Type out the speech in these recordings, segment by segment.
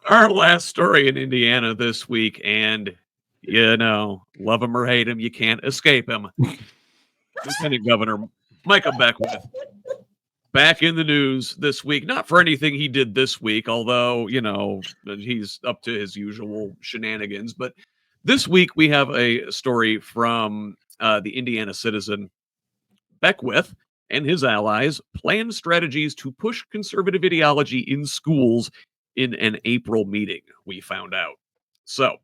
Our last story in Indiana this week, and love him or hate him, you can't escape him. Lieutenant Governor Micah Beckwith back in the news this week, not for anything he did this week, although, he's up to his usual shenanigans. But this week we have a story from the Indiana Citizen. Beckwith and his allies planned strategies to push conservative ideology in schools in an April meeting, we found out. So,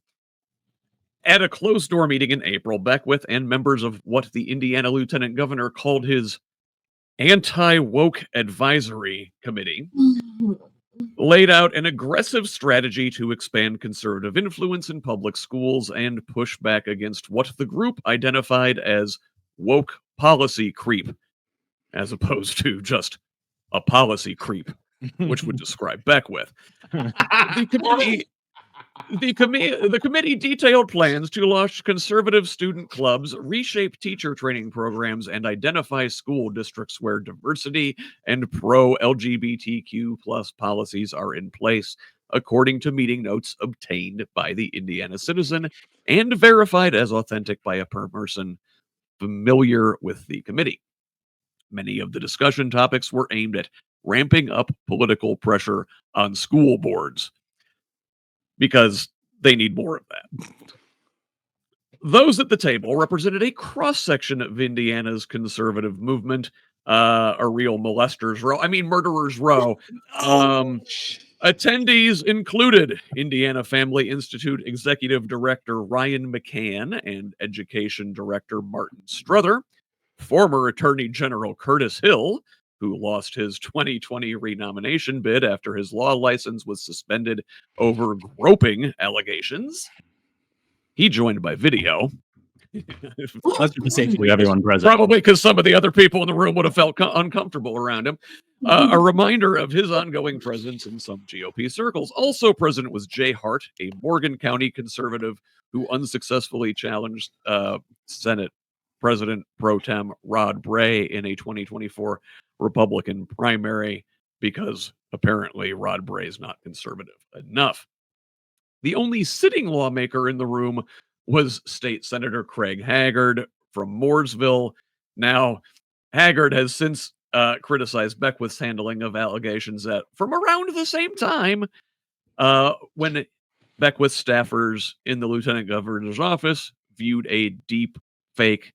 at a closed-door meeting in April, Beckwith and members of what the Indiana Lieutenant Governor called his Anti-Woke Advisory Committee laid out an aggressive strategy to expand conservative influence in public schools and push back against what the group identified as woke policy creep, as opposed to just a policy creep, which would describe Beckwith. The committee detailed plans to launch conservative student clubs, reshape teacher training programs, and identify school districts where diversity and pro-LGBTQ plus policies are in place, according to meeting notes obtained by the Indiana Citizen and verified as authentic by a person familiar with the committee. Many of the discussion topics were aimed at ramping up political pressure on school boards, because they need more of that. Those at the table represented a cross-section of Indiana's conservative movement, a real murderer's row. Attendees included Indiana Family Institute Executive Director Ryan McCann and Education Director Martin Struther, former Attorney General Curtis Hill, who lost his 2020 renomination bid after his law license was suspended over groping allegations. He joined by video. That's for the safety of everyone present. Probably because some of the other people in the room would have felt uncomfortable around him. A reminder of his ongoing presence in some GOP circles. Also present was Jay Hart, a Morgan County conservative who unsuccessfully challenged Senate President Pro Tem Rod Bray in a 2024 Republican primary, because apparently Rod Bray is not conservative enough. The only sitting lawmaker in the room was State Senator Craig Haggard from Mooresville. Now, Haggard has since criticized Beckwith's handling of allegations that from around the same time, when Beckwith staffers in the Lieutenant Governor's office viewed a deep fake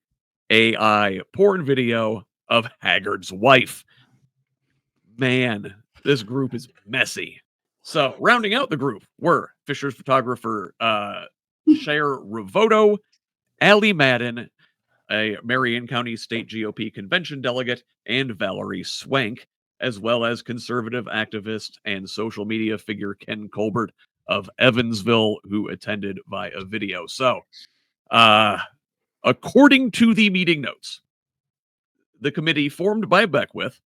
AI porn video of Haggard's wife. Man, this group is messy. So, rounding out the group were Fisher's photographer Cher Ravoto, Allie Madden, a Marion County State GOP convention delegate, and Valerie Swank, as well as conservative activist and social media figure Ken Colbert of Evansville, who attended via video. So, according to the meeting notes, the committee formed by Beckwith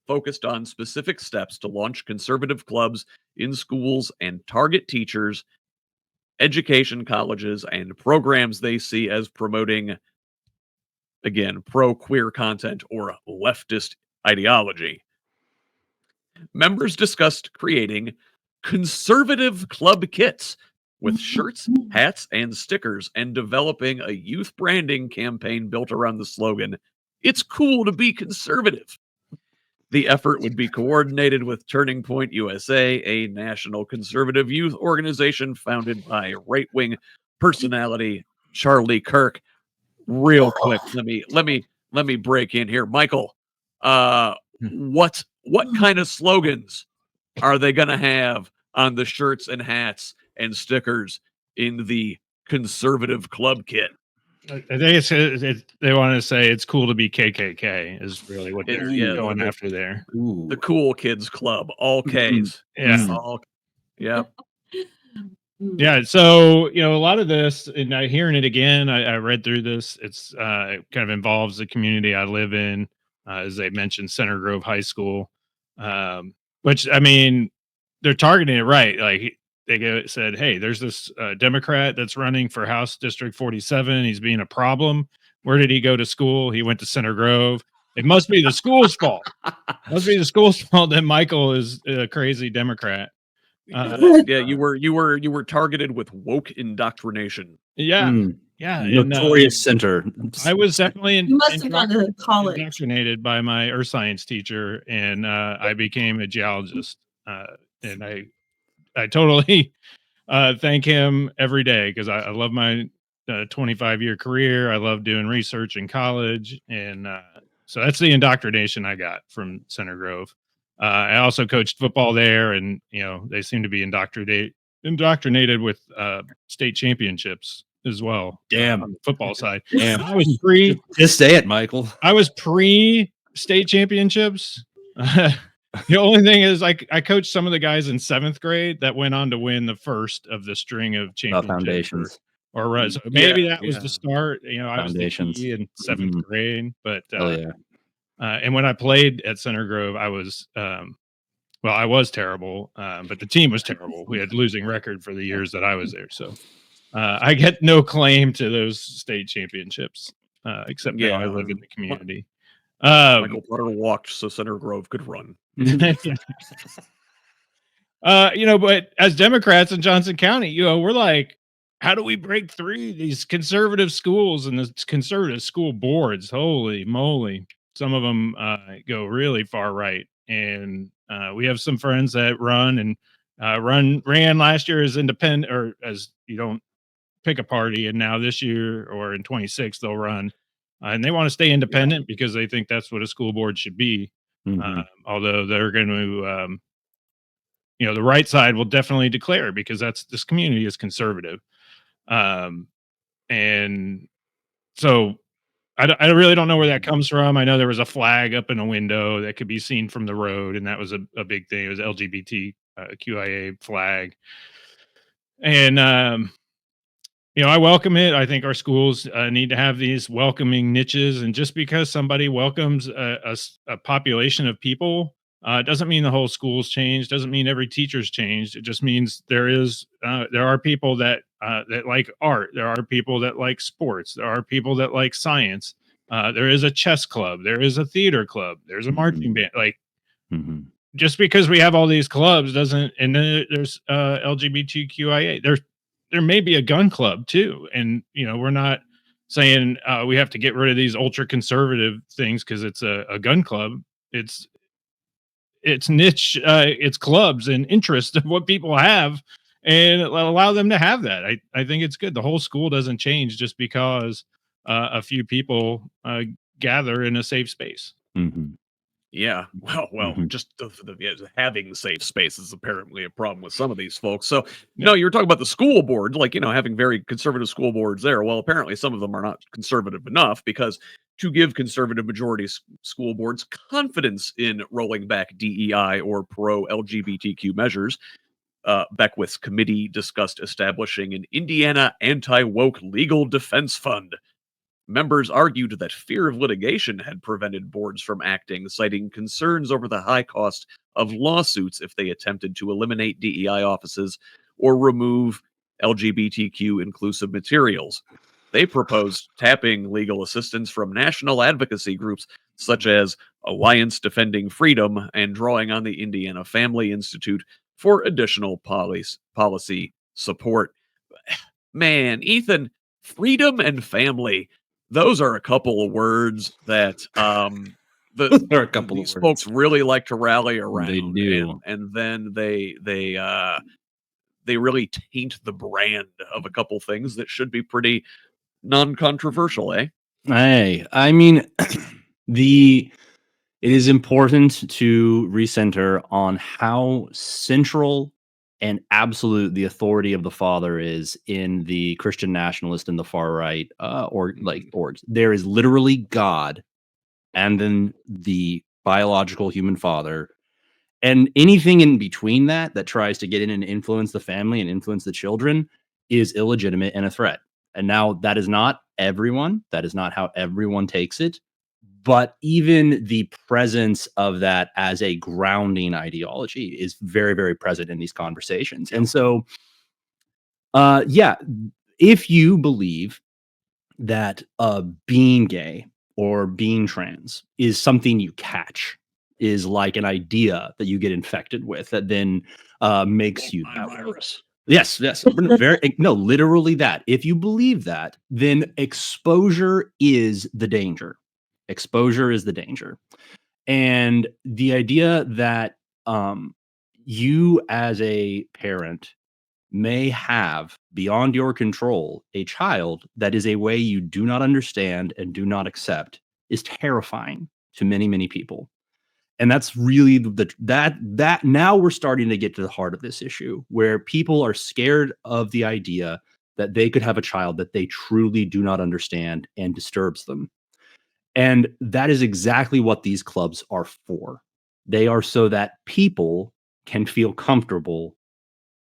focused on specific steps to launch conservative clubs in schools and target teachers, education colleges, and programs they see as promoting, again, pro-queer content or leftist ideology. Members discussed creating conservative club kits with shirts, hats, and stickers, and developing a youth branding campaign built around the slogan, "It's cool to be conservative." The effort would be coordinated with Turning Point USA, a national conservative youth organization founded by right-wing personality Charlie Kirk. Real quick, let me break in here, Michael. What kind of slogans are they going to have on the shirts and hats and stickers in the conservative club kit? I think they want to say it's cool to be KKK is really what they're going after there. The Cool Kids Club, all K's. Yeah. Yeah. So, a lot of this, and hearing it again, I read through this. It's it kind of involves the community I live in, as they mentioned, Center Grove High School, which, I mean, they're targeting it right. Like, they said, hey, there's this Democrat that's running for House District 47. He's being a problem. Where did he go to school? He went to Center Grove. It must be the school's fault. Must be the school's fault that Michael is a crazy Democrat. Yeah, you were targeted with woke indoctrination. Yeah, Mm. yeah, and Notorious center. I was definitely You must have gone to college. indoctrinated by my earth science teacher, and I became a geologist. And I totally thank him every day because I love my 25-year career. I love doing research in college, and so that's the indoctrination I got from Center Grove. I also coached football there, and they seem to be indoctrinated with state championships as well. Damn. On the football side. Damn. I was pre Just say it, Michael. state championships. The only thing is, I coached some of the guys in 7th grade that went on to win the first of the string of championships. Foundations. Or so maybe that was Yeah. the start. I was the Foundations. key in 7th grade, but Oh yeah. and when I played at Center Grove, I was I was terrible, but the team was terrible. We had losing record for the years that I was there, so I get no claim to those state championships, except now I live in the community. Michael Potter walked so Center Grove could run. But as Democrats in Johnson County, we're like, how do we break through these conservative schools and the conservative school boards? Holy moly. Some of them go really far right. And we have some friends that run and ran last year as independent, or as you don't pick a party. And now this year or in 26, they'll run. And they want to stay independent because they think that's what a school board should be. Although they're going to, the right side will definitely declare, because this community is conservative. And so I really don't know where that comes from. I know there was a flag up in a window that could be seen from the road, and that was a big thing. It was LGBT QIA flag. And, I welcome it. I think our schools need to have these welcoming niches. And just because somebody welcomes a population of people, doesn't mean the whole school's changed. Doesn't mean every teacher's changed. It just means there are people that like art. There are people that like sports. There are people that like science. There is a chess club. There is a theater club. There's a marching band. Like, just because we have all these clubs doesn't. And then there's LGBTQIA. There may be a gun club too, and we're not saying we have to get rid of these ultra conservative things because it's a gun club. It's niche, it's clubs and interests of what people have, and allow them to have that. I think it's good. The whole school doesn't change just because a few people gather in a safe space. Yeah, well, just having safe space is apparently a problem with some of these folks. So, no, you were talking about the school board, like, having very conservative school boards there. Well, apparently some of them are not conservative enough, because to give conservative majority school boards confidence in rolling back DEI or pro-LGBTQ measures, Beckwith's committee discussed establishing an Indiana anti-woke legal defense fund. Members argued that fear of litigation had prevented boards from acting, citing concerns over the high cost of lawsuits if they attempted to eliminate DEI offices or remove LGBTQ inclusive materials. They proposed tapping legal assistance from national advocacy groups such as Alliance Defending Freedom and drawing on the Indiana Family Institute for additional policy support. Man, Ethan, freedom and family. Those are a couple of words that There are a couple these of folks really like to rally around. They do. and then they really taint the brand of a couple things that should be pretty non-controversial, eh? Hey, I mean, it is important to recenter on how central and absolute the authority of the father is in the Christian nationalist and the far right, or there is literally God, and then the biological human father, and anything in between that tries to get in and influence the family and influence the children is illegitimate and a threat. And now that is not everyone. That is not how everyone takes it. But even the presence of that as a grounding ideology is very, very present in these conversations. And so, if you believe that being gay or being trans is something you catch, is like an idea that you get infected with that then makes you that virus. Yes, literally that. If you believe that, then exposure is the danger. Exposure is the danger. And the idea that you as a parent may have beyond your control a child that is a way you do not understand and do not accept is terrifying to many, many people. And that's really that now we're starting to get to the heart of this issue, where people are scared of the idea that they could have a child that they truly do not understand and disturbs them. And that is exactly what these clubs are for. They are so that people can feel comfortable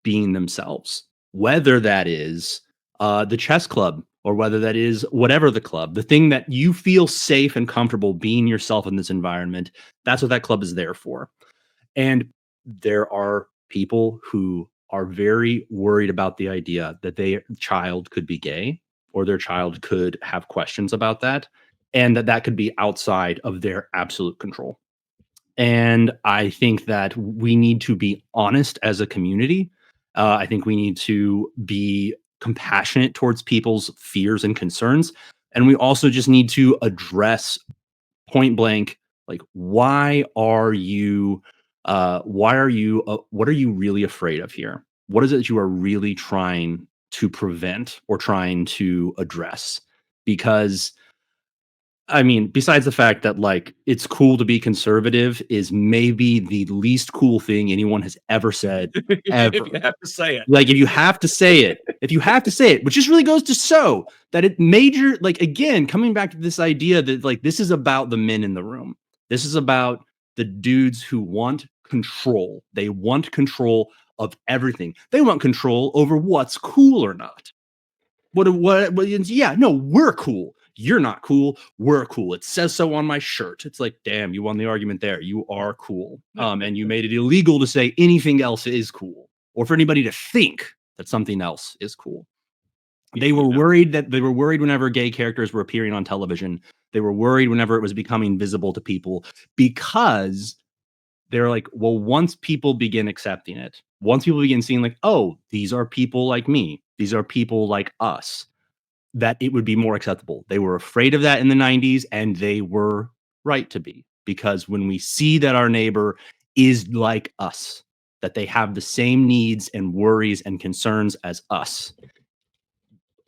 being themselves, whether that is the chess club or whether that is whatever the club, the thing that you feel safe and comfortable being yourself in this environment. That's what that club is there for. And there are people who are very worried about the idea that their child could be gay or their child could have questions about that, and that could be outside of their absolute control. And I think that we need to be honest as a community. I think we need to be compassionate towards people's fears and concerns. And we also just need to address point blank, like, what are you really afraid of here? What is it that you are really trying to prevent or trying to address? Because I mean, besides the fact that like it's cool to be conservative is maybe the least cool thing anyone has ever said ever. If you have to say it. Like if you have to say it, which just really goes to show that again, coming back to this idea that like this is about the men in the room. This is about the dudes who want control. They want control of everything. They want control over what's cool or not. Yeah, no, we're cool. You're not cool. We're cool. It says so on my shirt. It's like, damn, you won the argument there. You are cool. And you made it illegal to say anything else is cool or for anybody to think that something else is cool. They were worried whenever gay characters were appearing on television. They were worried whenever it was becoming visible to people because they're like, well, once people begin accepting it, once people begin seeing like, oh, these are people like me. These are people like us, that it would be more acceptable. They were afraid of that in the 90s, and they were right to be, because when we see that our neighbor is like us, that they have the same needs and worries and concerns as us,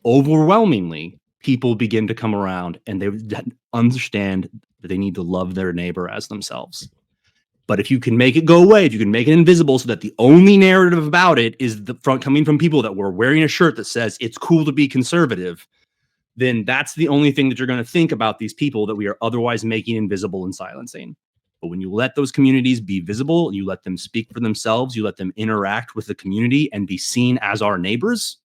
overwhelmingly, people begin to come around and they understand that they need to love their neighbor as themselves. But if you can make it go away, if you can make it invisible so that the only narrative about it is coming from people that were wearing a shirt that says it's cool to be conservative, then that's the only thing that you're going to think about these people that we are otherwise making invisible and silencing. But when you let those communities be visible, you let them speak for themselves, you let them interact with the community and be seen as our neighbors,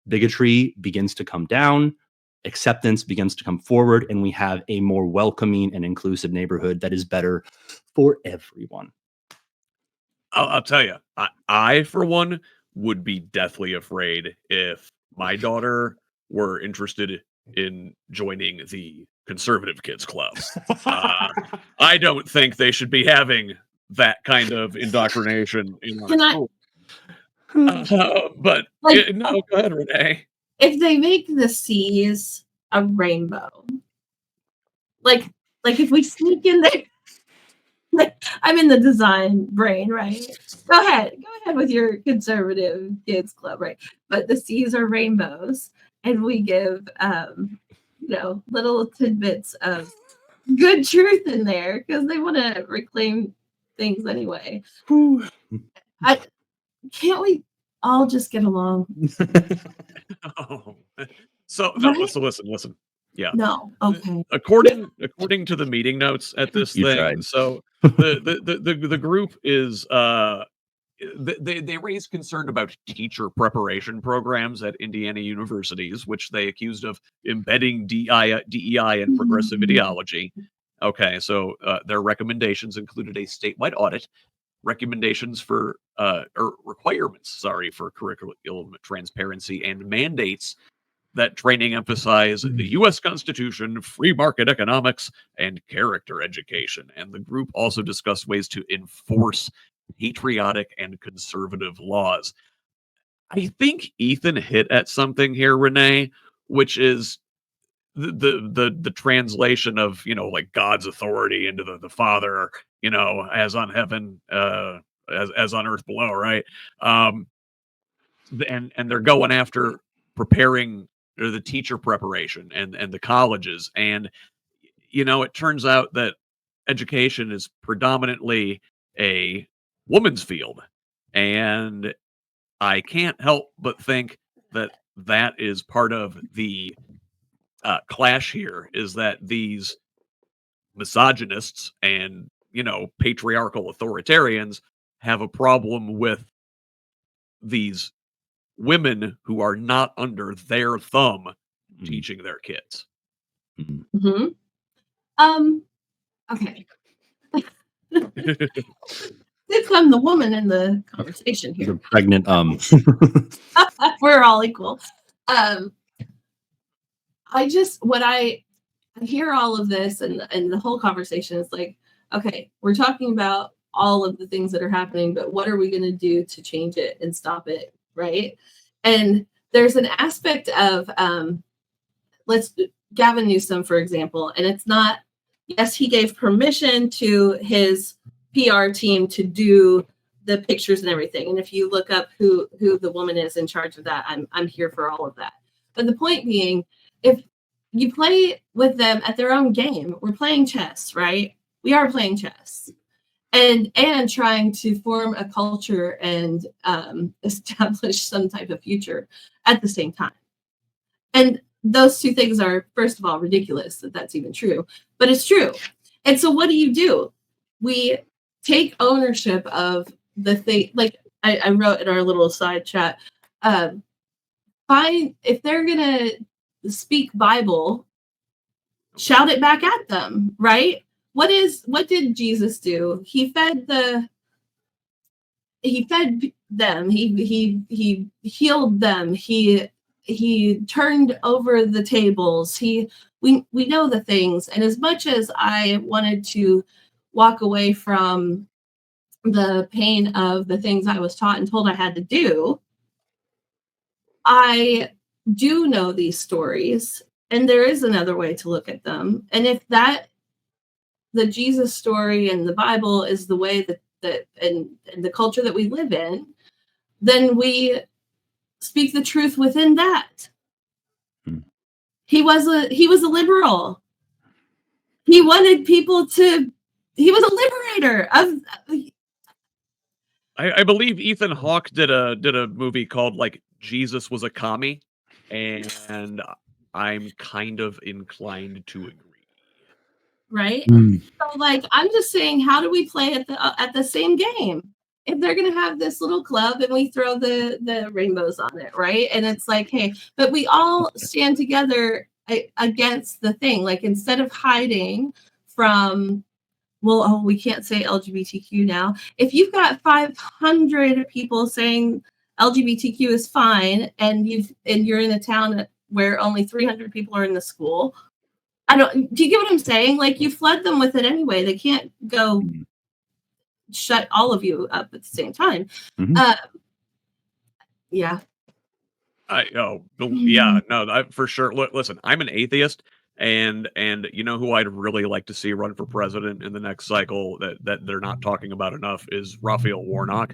bigotry begins to come down, acceptance begins to come forward, and we have a more welcoming and inclusive neighborhood that is better for everyone. I'll tell you, I for one would be deathly afraid if my daughter were interested in joining the Konservative Kids Klub. I don't think they should be having that kind of indoctrination in our school. But like, no, go ahead, Renee. If they make the C's a rainbow, like if we sneak in there, like, I'm in the design brain, right? Go ahead with your Konservative Kids Klub, right? But the C's are rainbows, and we give little tidbits of good truth in there because they want to reclaim things anyway. Can't we all just get along? So listen. Yeah. No. Okay. According to the meeting notes at this thing, tried. so the group is they raised concern about teacher preparation programs at Indiana universities, which they accused of embedding DEI and progressive ideology. Okay, so their recommendations included a statewide audit, recommendations for or requirements, for curriculum transparency, and mandates that training emphasize the U.S. Constitution, free market economics, and character education. And the group also discussed ways to enforce patriotic and conservative laws. I think Ethan hit at something here, Renee, which is the translation of, you know, like God's authority into the Father, you know, as on heaven, as on earth below, right? And they're going after preparing the teacher preparation and the colleges. And, you know, it turns out that education is predominantly a woman's field. And I can't help but think that that is part of the clash here, is that these misogynists and, you know, patriarchal authoritarians have a problem with these women who are not under their thumb teaching their kids. Mm-hmm. Okay. Since I'm the woman in the conversation here, The pregnant we're all equal. When I hear all of this and the whole conversation is like, okay, we're talking about all of the things that are happening, but what are we going to do to change it and stop it, right? And there's an aspect of Gavin Newsom, for example, and it's not, yes, he gave permission to his PR team to do the pictures and everything. And if you look up who the woman is in charge of that, I'm here for all of that. But the point being, if you play with them at their own game, we're playing chess, right? We are playing chess. And trying to form a culture and establish some type of future at the same time. And those two things are, first of all, ridiculous that that's even true, but it's true. And so what do? We take ownership of the thing. Like I wrote in our little side chat, if they're going to speak Bible, shout it back at them, right? What did Jesus do? He fed them. He healed them. He turned over the tables. We know the things. And as much as I wanted to walk away from the pain of the things I was taught and told I had to do, I do know these stories, and there is another way to look at them. And if the Jesus story and the Bible is the way that and the culture that we live in, then we speak the truth within that. He was a liberal. He wanted people to. He was a liberator of. I believe Ethan Hawke did a movie called like Jesus Was a Commie, and I'm kind of inclined to agree. Right. So like, I'm just saying, how do we play at the same game? If they're going to have this little club and we throw the rainbows on it, right? And it's like, hey, but we all stand together against the thing. Like, instead of hiding from, well, oh, we can't say LGBTQ now. If you've got 500 people saying LGBTQ is fine, and you're in a town where only 300 people are in the school, do you get what I'm saying? Like, you flood them with it anyway. They can't go shut all of you up at the same time. Yeah. For sure. Look, listen, I'm an atheist, and you know who I'd really like to see run for president in the next cycle that they're not talking about enough is Raphael Warnock.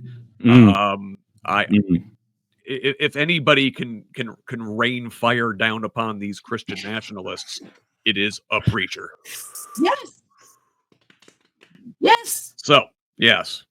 If anybody can rain fire down upon these Christian nationalists, it is a preacher. Yes. So, yes.